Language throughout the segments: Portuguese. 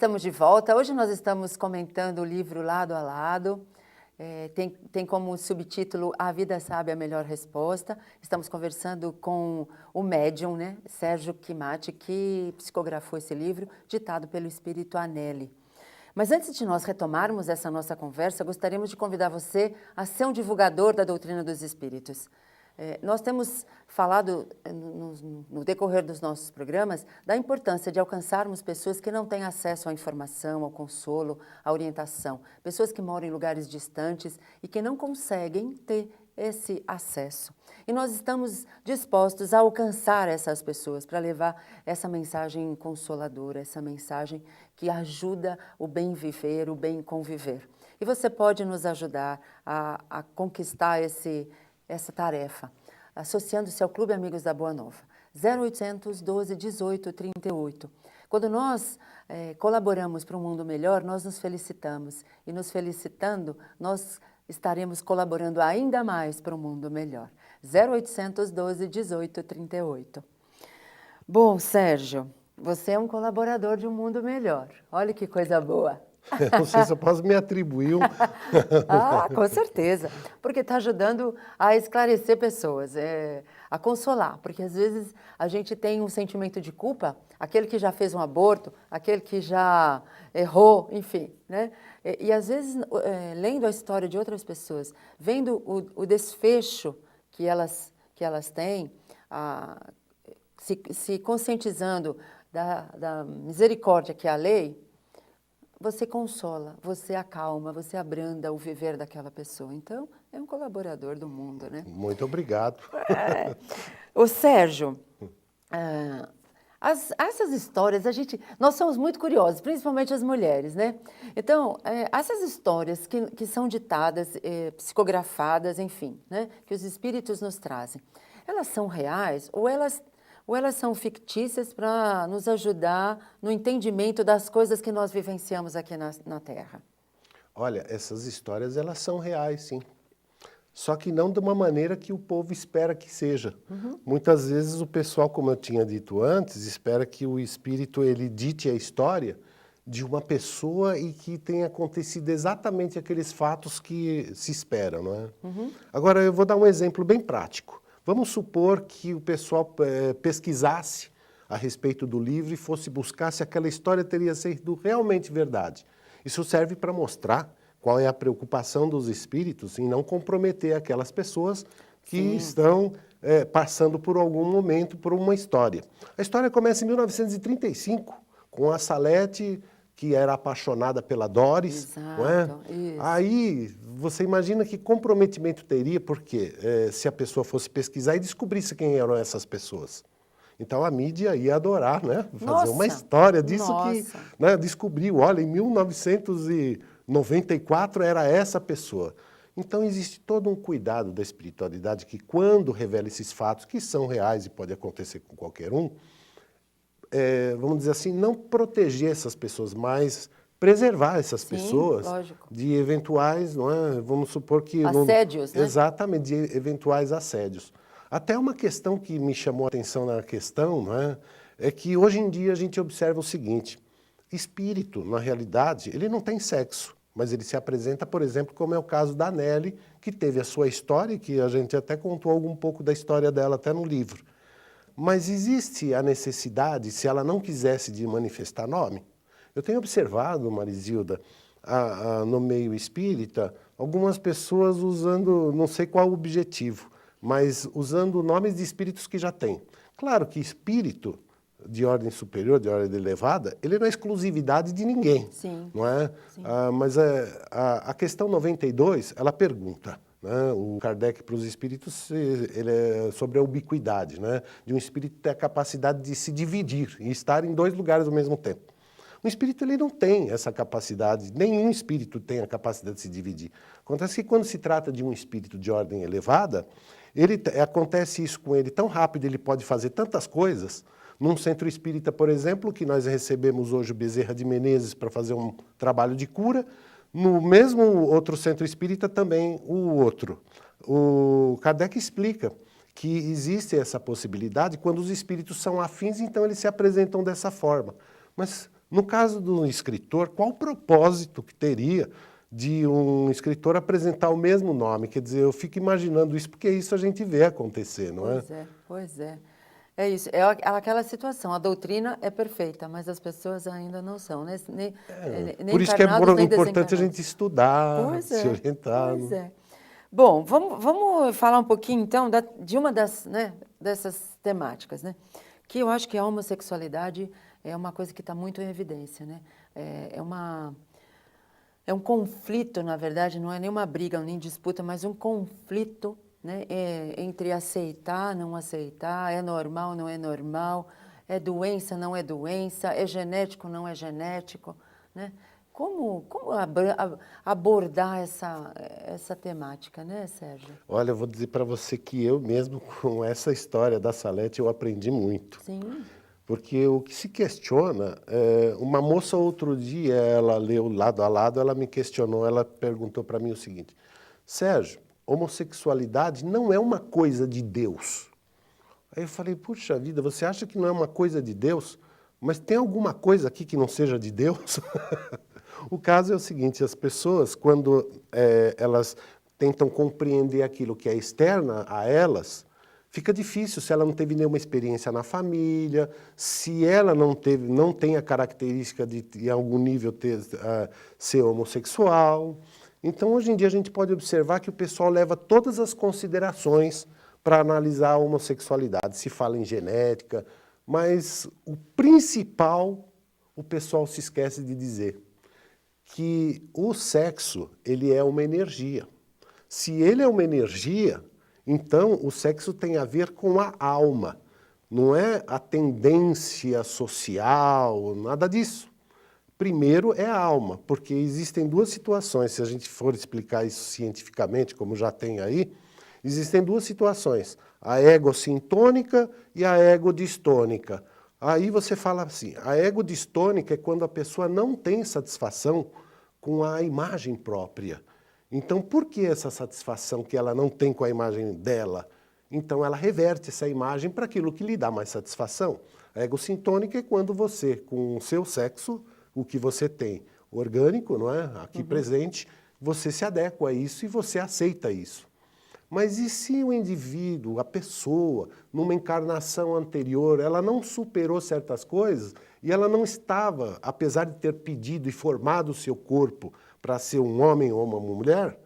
Estamos de volta. Hoje nós estamos comentando o livro Lado a Lado. Tem como subtítulo A Vida Sabe a Melhor Resposta. Estamos conversando com o médium, né, Sérgio Chimati, que psicografou esse livro, ditado pelo Espírito Anelli. Mas antes de nós retomarmos essa nossa conversa, gostaríamos de convidar você a ser um divulgador da doutrina dos espíritos. Nós temos falado no decorrer dos nossos programas da importância de alcançarmos pessoas que não têm acesso à informação, ao consolo, à orientação. Pessoas que moram em lugares distantes e que não conseguem ter esse acesso. E nós estamos dispostos a alcançar essas pessoas para levar essa mensagem consoladora, essa mensagem que ajuda o bem viver, o bem conviver. E você pode nos ajudar a conquistar essa tarefa, associando-se ao Clube Amigos da Boa Nova, 0800 12 18 38. Quando nós colaboramos para um mundo melhor, nós nos felicitamos. E nos felicitando, nós estaremos colaborando ainda mais para um mundo melhor. 0800 12 18 38. Bom, Sérgio, você é um colaborador de um mundo melhor. Olha que coisa boa. Não sei se eu posso me atribuir com certeza, porque está ajudando a esclarecer pessoas, a consolar, porque às vezes a gente tem um sentimento de culpa, aquele que já fez um aborto, aquele que já errou, enfim, né? E às vezes, lendo a história de outras pessoas, vendo o desfecho que elas têm, se conscientizando da misericórdia que é a lei, você consola, você acalma, você abranda o viver daquela pessoa. Então, é um colaborador do mundo, né? Muito obrigado. Ô Sérgio, essas histórias, nós somos muito curiosos, principalmente as mulheres, né? Então, essas histórias que são ditadas, psicografadas, enfim, né? Que os espíritos nos trazem, elas são reais ou elas são fictícias para nos ajudar no entendimento das coisas que nós vivenciamos aqui na Terra? Olha, essas histórias, elas são reais, sim. Só que não de uma maneira que o povo espera que seja. Uhum. Muitas vezes o pessoal, como eu tinha dito antes, espera que o espírito ele dite a história de uma pessoa e que tenha acontecido exatamente aqueles fatos que se esperam, não é? Uhum. Agora, eu vou dar um exemplo bem prático. Vamos supor que o pessoal pesquisasse a respeito do livro e fosse buscar se aquela história teria sido realmente verdade. Isso serve para mostrar qual é a preocupação dos espíritos em não comprometer aquelas pessoas que estão passando por algum momento por uma história. A história começa em 1935, com a Salete, que era apaixonada pela Doris. Exato, não é? Isso. Aí você imagina que comprometimento teria, porque se a pessoa fosse pesquisar e descobrisse quem eram essas pessoas. Então a mídia ia adorar, né? Fazer uma história disso que descobriu. Olha, em 1994 era essa pessoa. Então existe todo um cuidado da espiritualidade que quando revela esses fatos, que são reais e pode acontecer com qualquer um, vamos dizer assim, não proteger essas pessoas, mas preservar essas pessoas de eventuais, não é? Vamos supor que... Assédios, né? Exatamente, de eventuais assédios. Até uma questão que me chamou a atenção na questão, não é? É que hoje em dia a gente observa o seguinte, espírito, na realidade, ele não tem sexo, mas ele se apresenta, por exemplo, como é o caso da Nelly, que teve a sua história, que a gente até contou um pouco da história dela até no livro. Mas existe a necessidade, se ela não quisesse, de manifestar nome? Eu tenho observado, Marizilda, no meio espírita, algumas pessoas usando, não sei qual o objetivo, mas usando nomes de espíritos que já têm. Claro que espírito de ordem superior, de ordem elevada, ele não é exclusividade de ninguém. Sim. Não é? Mas a questão 92, ela pergunta... O Kardec para os espíritos ele é sobre a ubiquidade, né? De um espírito ter a capacidade de se dividir e estar em dois lugares ao mesmo tempo. O espírito ele não tem essa capacidade, nenhum espírito tem a capacidade de se dividir. Acontece que quando se trata de um espírito de ordem elevada, acontece isso com ele tão rápido, ele pode fazer tantas coisas. Num centro espírita, por exemplo, que nós recebemos hoje o Bezerra de Menezes para fazer um trabalho de cura, no mesmo outro centro espírita também o outro. O Kardec explica que existe essa possibilidade quando os espíritos são afins, então eles se apresentam dessa forma. Mas No caso do escritor, qual o propósito que teria de um escritor apresentar o mesmo nome? Quer dizer, eu fico imaginando isso, porque isso a gente vê acontecer, não é? Pois é, pois é. É isso, é aquela situação, a doutrina é perfeita, mas as pessoas ainda não são, né? Nem Por isso que é encarnados, nem importante a desencarnados. gente estudar, Pois se é, orientar. pois é. Bom, vamos falar um pouquinho, então, de uma dessas temáticas, né? Que eu acho que a homossexualidade é uma coisa que está muito em evidência, né? É um conflito, na verdade, não é nem uma briga, nem disputa, mas um conflito, né, entre aceitar, não aceitar, é normal, não é normal, é doença, não é doença, é genético, não é genético, né? Como abordar essa temática, né, Sérgio? Olha, eu vou dizer para você que eu mesmo, com essa história da Salete, eu aprendi muito. Sim. Porque o que se questiona, uma moça outro dia, ela leu Lado a Lado, ela me questionou, ela perguntou para mim o seguinte: Sérgio, homossexualidade não é uma coisa de Deus. Aí eu falei, puxa vida, você acha que não é uma coisa de Deus? Mas tem alguma coisa aqui que não seja de Deus? O caso é o seguinte, as pessoas, quando elas tentam compreender aquilo que é externa a elas, fica difícil se ela não teve nenhuma experiência na família, se ela não tem a característica de, em algum nível, ser homossexual. Então, hoje em dia, a gente pode observar que o pessoal leva todas as considerações para analisar a homossexualidade. Se fala em genética, mas o principal, o pessoal se esquece de dizer, que o sexo, ele é uma energia. Se ele é uma energia, então o sexo tem a ver com a alma, não é a tendência social, nada disso. Primeiro é a alma, porque existem duas situações, se a gente for explicar isso cientificamente, como já tem aí, existem duas situações, a egocintônica e a egodistônica. Aí você fala assim, a egodistônica é quando a pessoa não tem satisfação com a imagem própria. Então, por que essa satisfação que ela não tem com a imagem dela? Então, ela reverte essa imagem para aquilo que lhe dá mais satisfação. A egocintônica é quando você, com o seu sexo, o que você tem orgânico, não é? Aqui presente, você se adequa a isso e você aceita isso. Mas e se o indivíduo, a pessoa, numa encarnação anterior, ela não superou certas coisas e ela não estava, apesar de ter pedido e formado o seu corpo para ser um homem ou uma mulher,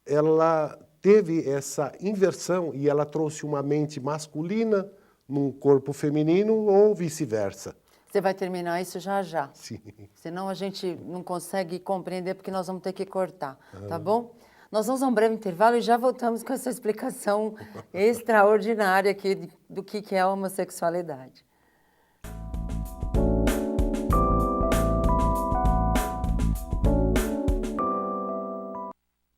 ela teve essa inversão e ela trouxe uma mente masculina num corpo feminino ou vice-versa. Você vai terminar isso já já. Sim. Senão a gente não consegue compreender porque nós vamos ter que cortar, tá bom? Nós vamos a um breve intervalo e já voltamos com essa explicação extraordinária aqui do que é a homossexualidade.